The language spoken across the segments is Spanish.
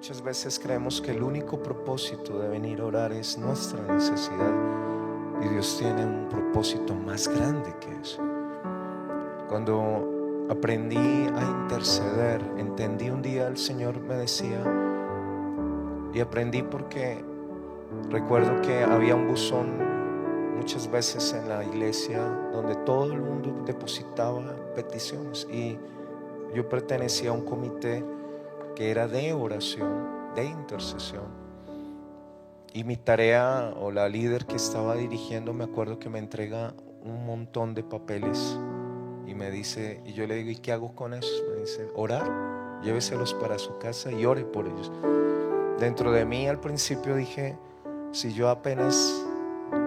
Muchas veces creemos que el único propósito de venir a orar es nuestra necesidad, y Dios tiene un propósito más grande que eso. Cuando aprendí a interceder, entendí un día el Señor me decía, y aprendí porque recuerdo que había un buzón muchas veces en la iglesia donde todo el mundo depositaba peticiones, y yo pertenecía a un comité que era de oración, de intercesión. Y mi tarea, o la líder que estaba dirigiendo, me acuerdo que me entrega un montón de papeles y me dice, y yo le digo, ¿y qué hago con eso? Me dice, orar, lléveselos para su casa y ore por ellos. Dentro de mí al principio dije, si yo apenas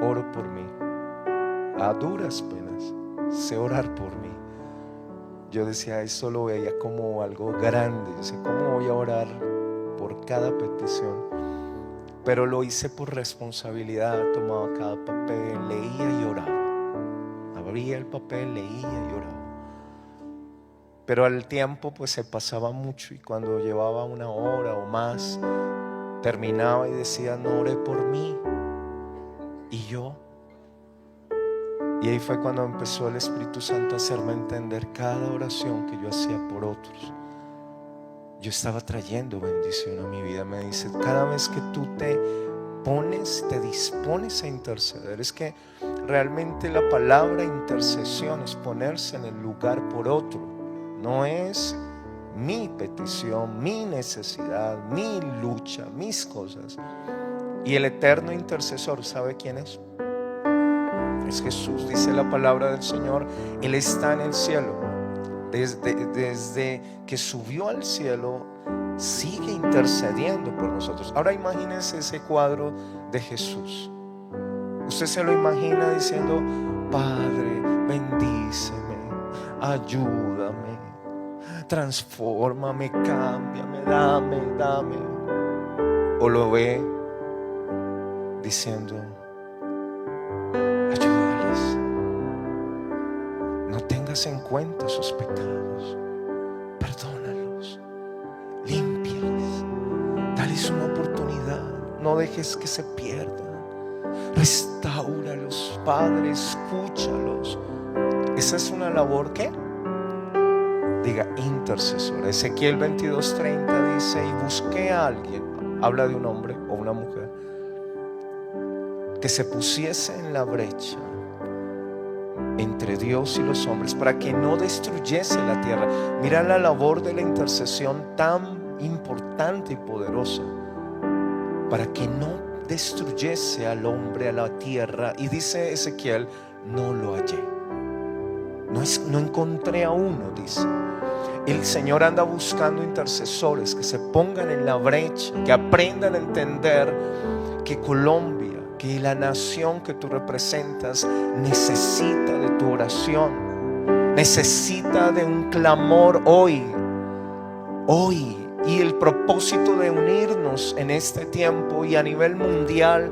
oro por mí, a duras penas sé orar por mí. Yo decía, eso lo veía como algo grande. Yo sé, ¿cómo voy a orar por cada petición? Pero lo hice por responsabilidad. Tomaba cada papel, leía y oraba. Abría el papel, leía y oraba. Pero al tiempo pues se pasaba mucho, y cuando llevaba una hora o más, terminaba y decía, no oré por mí. Y yo. Y ahí fue cuando empezó el Espíritu Santo a hacerme entender cada oración que yo hacía por otros, yo estaba trayendo bendición a mi vida. Me dice, cada vez que tú te pones, te dispones a interceder, es que realmente la palabra intercesión es ponerse en el lugar por otro. No es mi petición, mi necesidad, mi lucha, mis cosas. Y el eterno intercesor, ¿sabe quién es? Es Jesús. Dice la palabra del Señor, Él está en el cielo. Desde que subió al cielo, sigue intercediendo por nosotros. Ahora imagínense ese cuadro de Jesús. Usted se lo imagina diciendo, Padre, bendíceme, ayúdame, transfórmame, cámbiame, dame. O lo ve diciendo, no tengas en cuenta sus pecados, perdónalos, límpiales, dales una oportunidad, no dejes que se pierdan, restáuralos, Padre, escúchalos. Esa es una labor que, diga, intercesora. Ezequiel 22:30 dice, y busqué a alguien, habla de un hombre o una mujer, que se pusiese en la brecha entre Dios y los hombres para que no destruyese la tierra. Mira la labor de la intercesión tan importante y poderosa, para que no destruyese al hombre, a la tierra. Y dice Ezequiel, no lo hallé, no encontré a uno, dice. El Señor anda buscando intercesores que se pongan en la brecha, que aprendan a entender que Colombia, que la nación que tú representas necesita de tu oración, necesita de un clamor hoy. Y el propósito de unirnos en este tiempo y a nivel mundial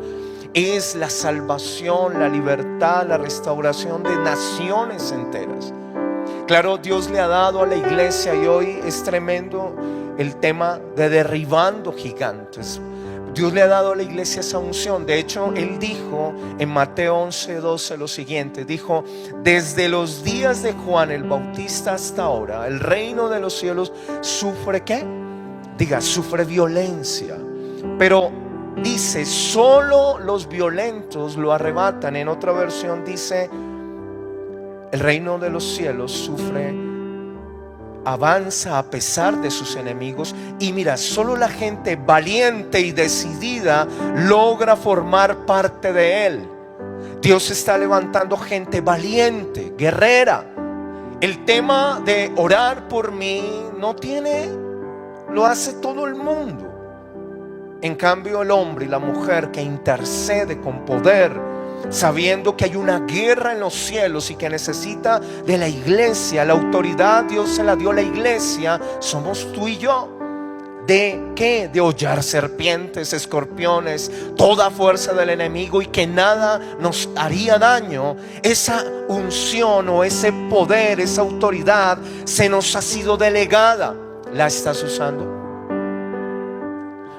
es la salvación, la libertad, la restauración de naciones enteras. Claro, Dios le ha dado a la iglesia, y hoy es tremendo el tema de derribando gigantes. Dios le ha dado a la iglesia esa unción. De hecho, Él dijo en Mateo 11:12 lo siguiente. Dijo, desde los días de Juan el Bautista hasta ahora, el reino de los cielos sufre, ¿qué? Diga, sufre violencia. Pero dice, solo los violentos lo arrebatan. En otra versión dice, el reino de los cielos avanza a pesar de sus enemigos. Y mira, solo la gente valiente y decidida logra formar parte de él. Dios está levantando gente valiente, guerrera. El tema de orar por mí lo hace todo el mundo. En cambio, el hombre y la mujer que intercede con poder, sabiendo que hay una guerra en los cielos y que necesita de la iglesia, la autoridad Dios se la dio a la iglesia, somos tú y yo. ¿De qué? De hollar serpientes, escorpiones, toda fuerza del enemigo, y que nada nos haría daño. Esa unción o ese poder, esa autoridad se nos ha sido delegada. ¿La estás usando?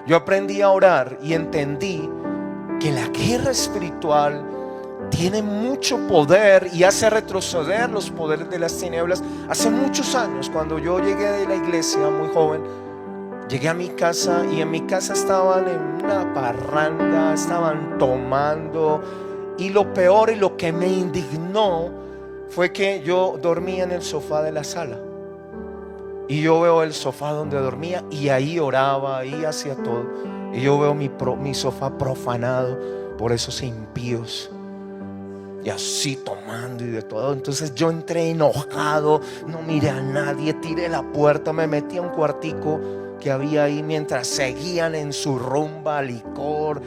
Yo aprendí a orar y entendí que la guerra espiritual tiene mucho poder y hace retroceder los poderes de las tinieblas. Hace muchos años, cuando yo llegué de la iglesia muy joven, llegué a mi casa y en mi casa estaban en una parranda, estaban tomando, y lo peor y lo que me indignó fue que yo dormía en el sofá de la sala y yo veo el sofá donde dormía y ahí oraba, ahí hacía todo, y yo veo mi sofá profanado por esos impíos y así tomando y de todo. Entonces yo entré enojado, no miré a nadie, tiré la puerta, me metí a un cuartico que había ahí mientras seguían en su rumba, licor.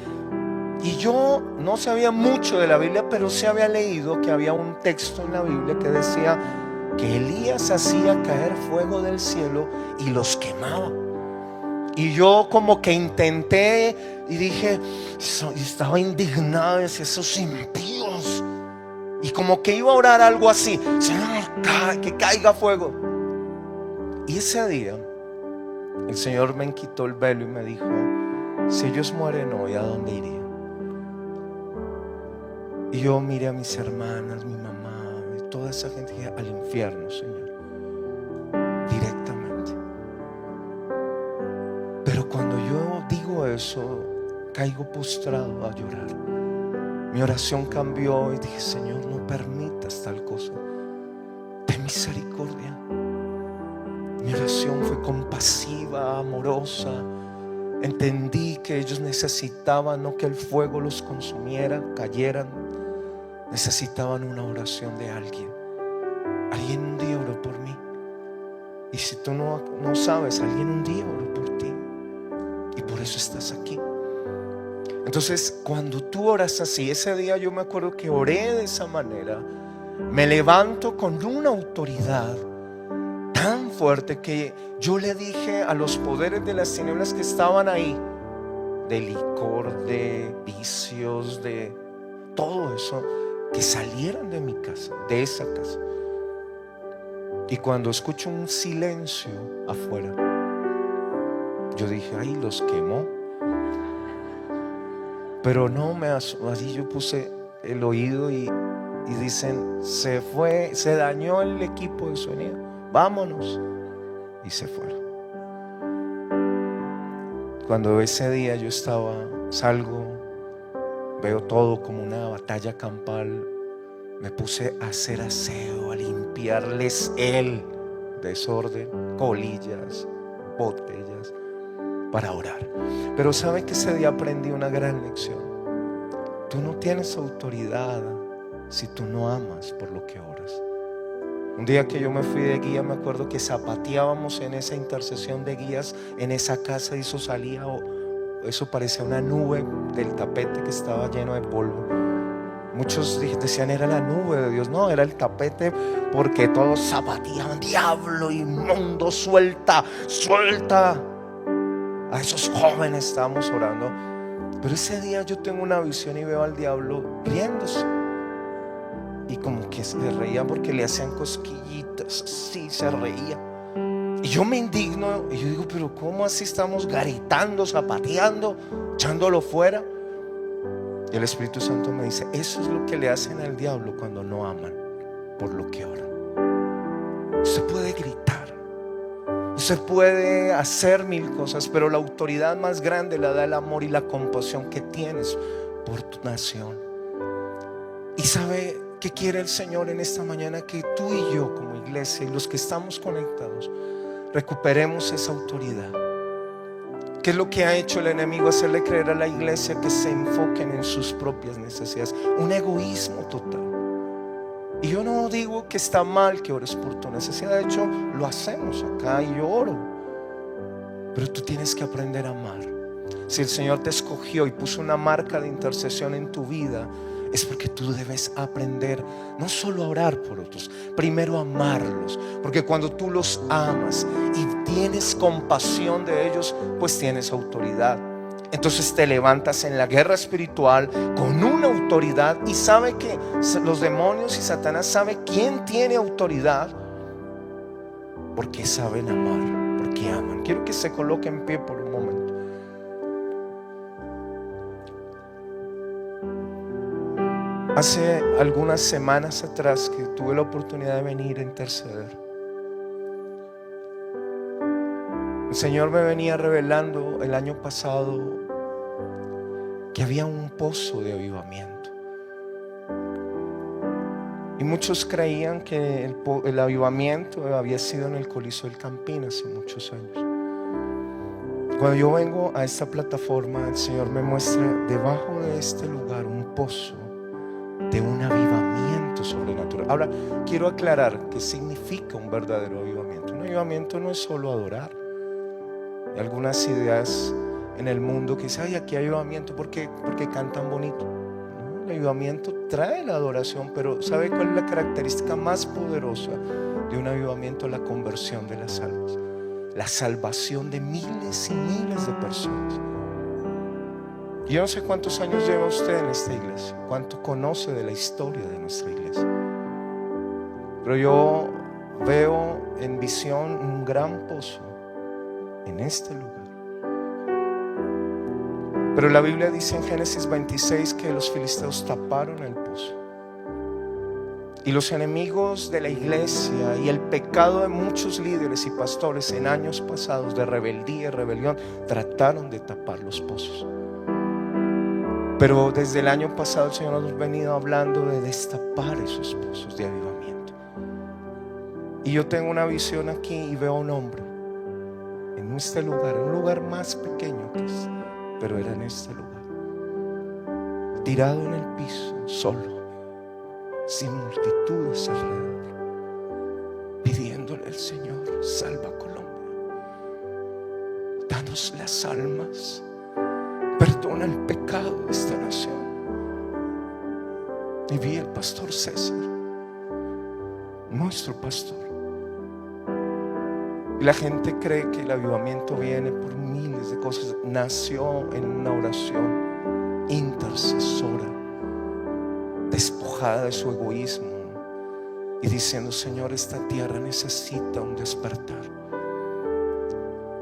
Y yo no sabía mucho de la Biblia, pero sí había leído que había un texto en la Biblia que decía que Elías hacía caer fuego del cielo y los quemaba. Y yo como que intenté y dije, y estaba indignado, decía, esos impíos. Y como que iba a orar algo así, Señor, que caiga fuego. Y ese día el Señor me quitó el velo y me dijo, si ellos mueren hoy, ¿a dónde irían? Y yo miré a mis hermanas, mi mamá y toda esa gente, y dije, al infierno, Señor, directamente. Pero cuando yo digo eso, caigo postrado a llorar. Mi oración cambió y dije, Señor, no permitas tal cosa, ten misericordia. Mi oración fue compasiva, amorosa. Entendí que ellos necesitaban no que el fuego los consumiera, cayeran. Necesitaban una oración de alguien. Alguien un día oró por mí. Y si tú no sabes, alguien un día oró por ti. Y por eso estás aquí. Entonces, cuando tú oras así, ese día yo me acuerdo que oré de esa manera. Me levanto con una autoridad tan fuerte que yo le dije a los poderes de las tinieblas que estaban ahí, de licor, de vicios, de todo eso, que salieran de mi casa, de esa casa. Y cuando escucho un silencio afuera, yo dije, ay, los quemó. Pero no me así yo puse el oído y dicen, se fue, se dañó el equipo de sonido, vámonos. Y se fueron. Cuando ese día yo salgo, veo todo como una batalla campal. Me puse a hacer aseo, a limpiarles el desorden, colillas, botellas, para orar. Pero sabe que ese día aprendí una gran lección. Tú no tienes autoridad si tú no amas por lo que oras. Un día que yo me fui de guía, me acuerdo que zapateábamos en esa intercesión de guías en esa casa, y eso salía, eso parecía una nube del tapete que estaba lleno de polvo. Muchos decían era la nube de Dios. No, era el tapete, porque todos zapateaban, diablo inmundo, suelta, suelta. A esos jóvenes estábamos orando. Pero ese día yo tengo una visión y veo al diablo riéndose. Y como que se reía porque le hacían cosquillitas, así se reía. Y yo me indigno y yo digo, pero ¿cómo así estamos gritando, zapateando, echándolo fuera? Y el Espíritu Santo me dice, eso es lo que le hacen al diablo cuando no aman por lo que oran. Usted puede gritar, usted puede hacer mil cosas, pero la autoridad más grande la da el amor y la compasión que tienes por tu nación. Y sabe ¿qué quiere el Señor en esta mañana? Que tú y yo como iglesia y los que estamos conectados recuperemos esa autoridad. ¿Qué es lo que ha hecho el enemigo? Hacerle creer a la iglesia que se enfoquen en sus propias necesidades. Un egoísmo total. Y yo no digo que está mal que ores por tu necesidad. De hecho, lo hacemos acá y yo oro. Pero tú tienes que aprender a amar. Si el Señor te escogió y puso una marca de intercesión en tu vida, es porque tú debes aprender no solo a orar por otros, primero a amarlos. Porque cuando tú los amas y tienes compasión de ellos, pues tienes autoridad. Entonces te levantas en la guerra espiritual con una autoridad. Y sabe que los demonios y Satanás sabe quién tiene autoridad, porque saben amar, porque aman. Quiero que se coloque en pie por un momento. Hace algunas semanas atrás que tuve la oportunidad de venir a interceder, el Señor me venía revelando el año pasado que había un pozo de avivamiento. Y muchos creían que el avivamiento había sido en el Coliseo del Campín hace muchos años. Cuando yo vengo a esta plataforma, el Señor me muestra debajo de este lugar un pozo de un avivamiento sobrenatural. Ahora, quiero aclarar qué significa un verdadero avivamiento. Un avivamiento no es solo adorar. Hay algunas ideas en el mundo que dicen: ay, aquí hay avivamiento porque cantan bonito. No, el avivamiento trae la adoración, pero ¿sabe cuál es la característica más poderosa de un avivamiento? La conversión de las almas, la salvación de miles y miles de personas. Yo no sé cuántos años lleva usted en esta iglesia, cuánto conoce de la historia de nuestra iglesia, pero yo veo en visión un gran pozo en este lugar. Pero la Biblia dice en Génesis 26 que los filisteos taparon el pozo. Y los enemigos de la iglesia y el pecado de muchos líderes y pastores en años pasados de rebeldía y rebelión trataron de tapar los pozos. Pero desde el año pasado el Señor nos ha venido hablando de destapar esos pozos de avivamiento. Y yo tengo una visión aquí y veo a un hombre en este lugar, en un lugar más pequeño que este, pero era en este lugar, tirado en el piso, solo, sin multitudes alrededor, pidiéndole al Señor: salva Colombia, danos las almas, perdona el pecado de esta nación. Y vi al pastor César, nuestro pastor. Y la gente cree que el avivamiento viene por miles de cosas. Nació en una oración intercesora, despojada de su egoísmo y diciendo: Señor, esta tierra necesita un despertar.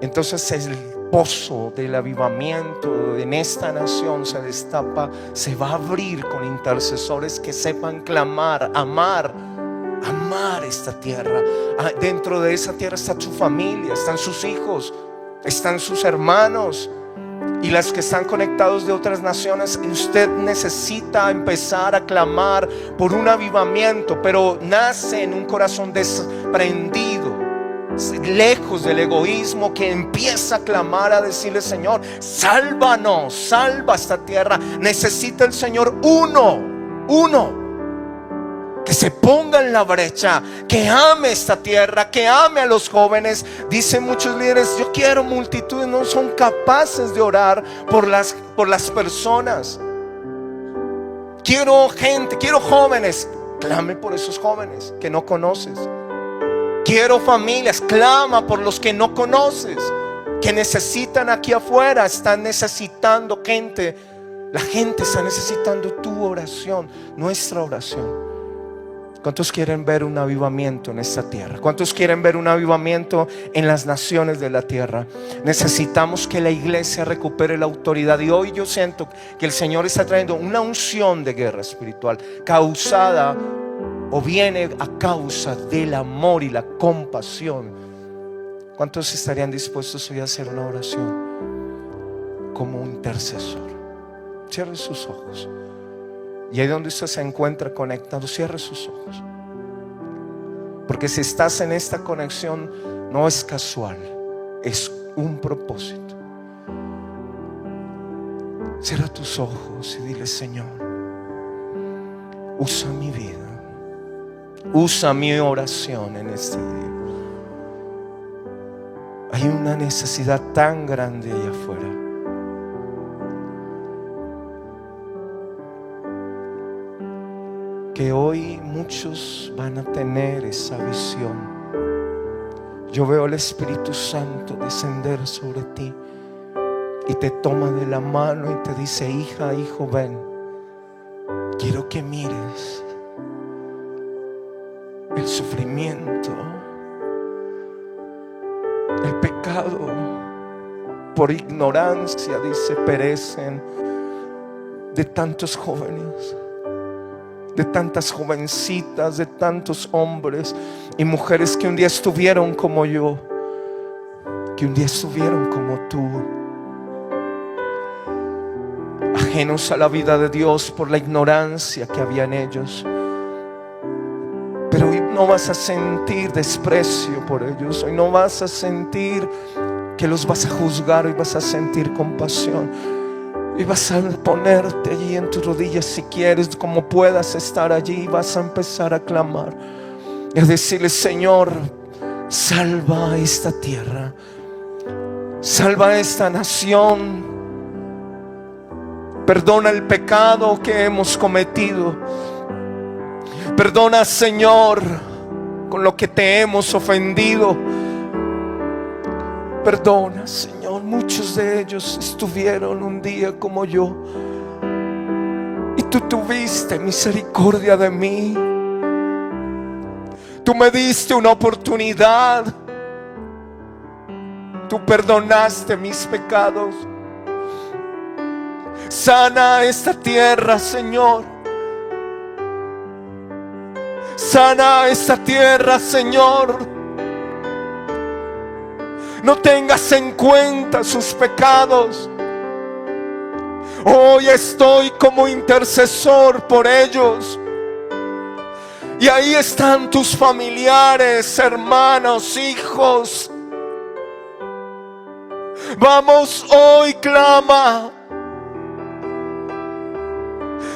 Entonces el pozo del avivamiento en esta nación se destapa, se va a abrir con intercesores que sepan clamar, amar esta tierra. Dentro de esa tierra está su familia, están sus hijos, están sus hermanos y las que están conectados de otras naciones. Usted necesita empezar a clamar por un avivamiento, pero nace en un corazón desprendido, lejos del egoísmo, que empieza a clamar, a decirle: Señor, sálvanos, salva esta tierra. Necesita el Señor uno que se ponga en la brecha, que ame esta tierra, que ame a los jóvenes. Dicen muchos líderes: yo quiero multitudes, no son capaces de orar por las personas. Quiero gente, quiero jóvenes. Clame por esos jóvenes que no conoces. Quiero familias, clama por los que no conoces, que necesitan aquí afuera, están necesitando gente. La gente está necesitando tu oración, nuestra oración. ¿Cuántos quieren ver un avivamiento en esta tierra? ¿Cuántos quieren ver un avivamiento en las naciones de la tierra? Necesitamos que la iglesia recupere la autoridad. Y hoy yo siento que el Señor está trayendo una unción de guerra espiritual causada o viene a causa del amor y la compasión. ¿Cuántos estarían dispuestos hoy a hacer una oración como un intercesor? Cierre sus ojos. Y ahí donde usted se encuentra conectado, cierre sus ojos. Porque si estás en esta conexión, no es casual, es un propósito. Cierra tus ojos y dile: Señor, usa mi vida, usa mi oración en este día. Hay una necesidad tan grande allá afuera. Que hoy muchos van a tener esa visión. Yo veo al Espíritu Santo descender sobre ti y te toma de la mano y te dice: hija, hijo, ven. Quiero que mires el sufrimiento, el pecado. Por ignorancia, dice, perecen de tantos jóvenes. de tantas jovencitas, de tantos hombres y mujeres que un día estuvieron como yo, que un día estuvieron como tú, ajenos a la vida de Dios por la ignorancia que había en ellos. Pero hoy no vas a sentir desprecio por ellos, hoy no vas a sentir que los vas a juzgar, hoy vas a sentir compasión. Y vas a ponerte allí en tus rodillas, si quieres, como puedas estar allí, y vas a empezar a clamar y a decirle: Señor, salva esta tierra, salva esta nación, perdona el pecado que hemos cometido, perdona, Señor, con lo que te hemos ofendido. Perdona, Señor, muchos de ellos estuvieron un día como yo y tú tuviste misericordia de mí. Tú me diste una oportunidad. Tú perdonaste mis pecados. Sana esta tierra, Señor. Sana esta tierra, Señor. No tengas en cuenta sus pecados. Hoy estoy como intercesor por ellos. Y ahí están tus familiares, hermanos, hijos. Vamos, hoy clama.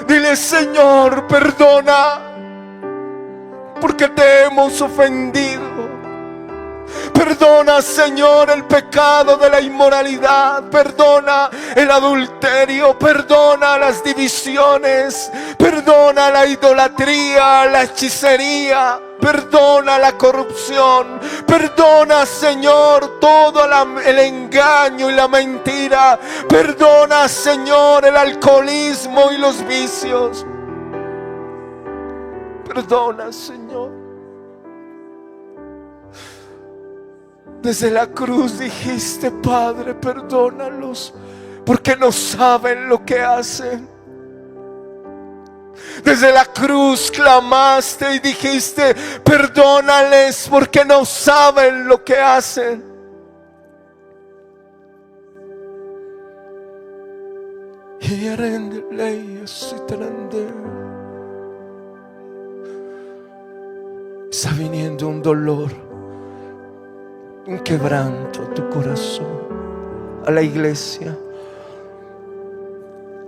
Dile: Señor, perdona, porque te hemos ofendido. Perdona, Señor, el pecado de la inmoralidad. Perdona el adulterio. Perdona las divisiones. Perdona la idolatría, la hechicería. Perdona la corrupción. Perdona, Señor, todo el engaño y la mentira. Perdona, Señor, el alcoholismo y los vicios. Perdona, Señor. Desde la cruz dijiste: Padre, perdónalos, porque no saben lo que hacen. Desde la cruz clamaste y dijiste: perdónales, porque no saben lo que hacen. Está viniendo un dolor, un quebranto a tu corazón, a la iglesia,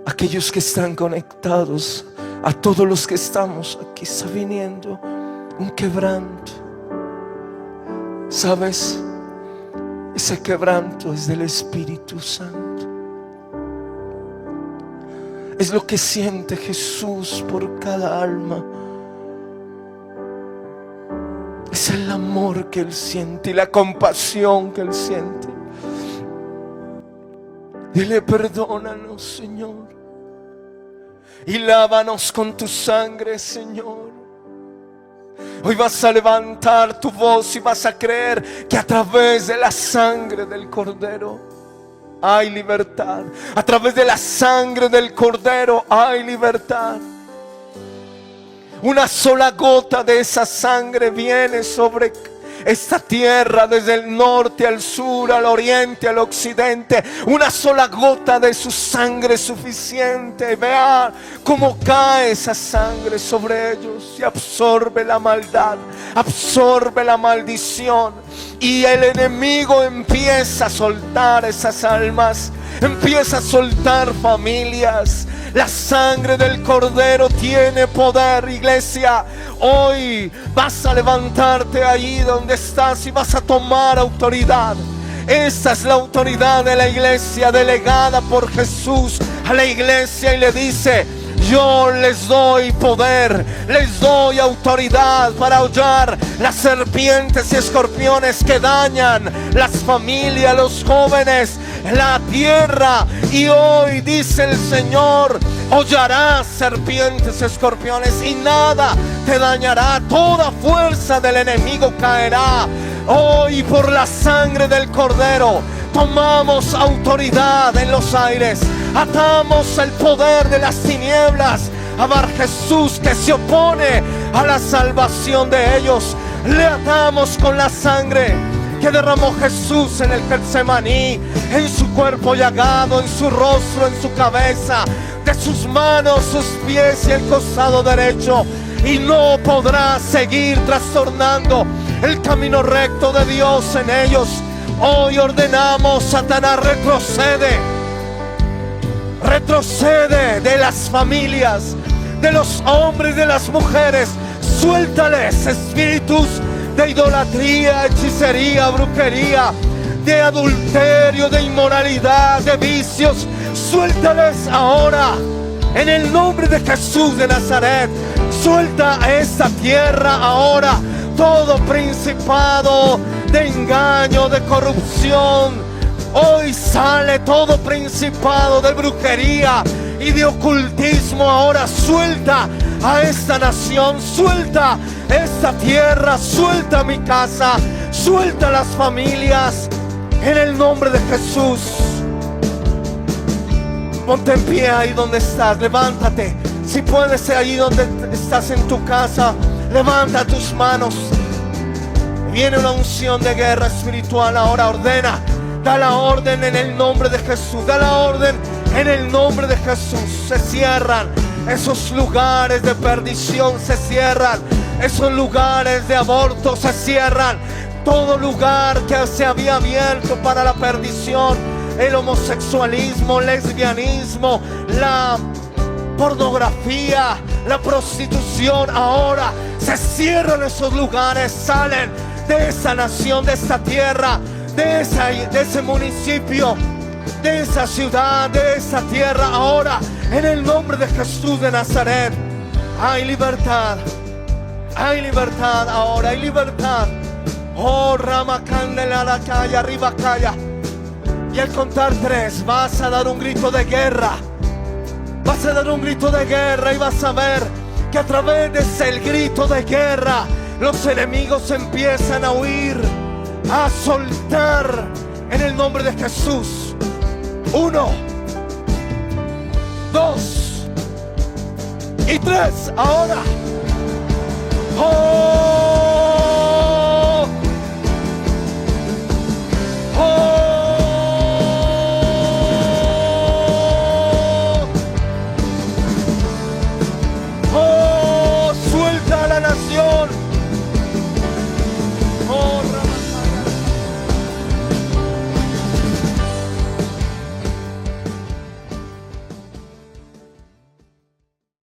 aquellos que están conectados, a todos los que estamos aquí. Está viniendo un quebranto. ¿Sabes? Ese quebranto es del Espíritu Santo. Es lo que siente Jesús por cada alma. Es el amor que Él siente y la compasión que Él siente. Dile: perdónanos, Señor, y lávanos con tu sangre, Señor. Hoy vas a levantar tu voz y vas a creer que a través de la sangre del Cordero hay libertad. A través de la sangre del Cordero hay libertad. Una sola gota de esa sangre viene sobre esta tierra, desde el norte al sur, al oriente, al occidente. Una sola gota de su sangre es suficiente. Vea cómo cae esa sangre sobre ellos y absorbe la maldad, absorbe la maldición. Y el enemigo empieza a soltar esas almas, empieza a soltar familias. La sangre del Cordero tiene poder, iglesia. Hoy vas a levantarte ahí donde estás y vas a tomar autoridad. Esta es la autoridad de la iglesia, delegada por Jesús a la iglesia, y le dice: yo les doy poder, les doy autoridad para hollar las serpientes y escorpiones que dañan las familias, los jóvenes, la tierra. Y hoy dice el Señor: hollarás serpientes, escorpiones, y nada te dañará. Toda fuerza del enemigo caerá. Hoy, por la sangre del Cordero, tomamos autoridad en los aires. Atamos el poder de las tinieblas. a Bar Jesús que se opone a la salvación de ellos. Le atamos con la sangre que derramó Jesús en el Getsemaní, en su cuerpo llagado, en su rostro, en su cabeza, de sus manos, sus pies y el costado derecho. Y no podrá seguir trastornando el camino recto de Dios en ellos. Hoy ordenamos: Satanás, retrocede. Retrocede de las familias, de los hombres, de las mujeres. Suéltales espíritus de idolatría, hechicería, brujería, de adulterio, de inmoralidad, de vicios. Suéltales ahora en el nombre de Jesús de Nazaret. Suelta a esta tierra ahora todo principado de engaño, de corrupción. Hoy sale todo principado de brujería y de ocultismo. Ahora suelta a esta nación, suelta esta tierra, suelta mi casa, suelta las familias en el nombre de Jesús. Ponte en pie ahí donde estás, levántate. Si puedes, ahí donde estás en tu casa, levanta tus manos. Viene una unción de guerra espiritual ahora. Ordena, da la orden en el nombre de Jesús, da la orden en el nombre de Jesús. Se cierran esos lugares de perdición, se cierran esos lugares de aborto, se cierran todo lugar que se había abierto para la perdición, el homosexualismo, lesbianismo, la pornografía, la prostitución. Ahora se cierran esos lugares, salen de esa nación, de esta tierra, de ese municipio, de esa ciudad, de esa tierra. Ahora en el nombre de Jesús de Nazaret hay libertad, hay libertad. Ahora hay libertad. Oh, Rama Candela, la calle, arriba calla. Y al contar 3 vas a dar un grito de guerra. Vas a dar un grito de guerra y vas a ver que a través de ese grito de guerra los enemigos empiezan a huir, a soltar en el nombre de Jesús. 1, 2 y 3. Ahora. ¡Oh!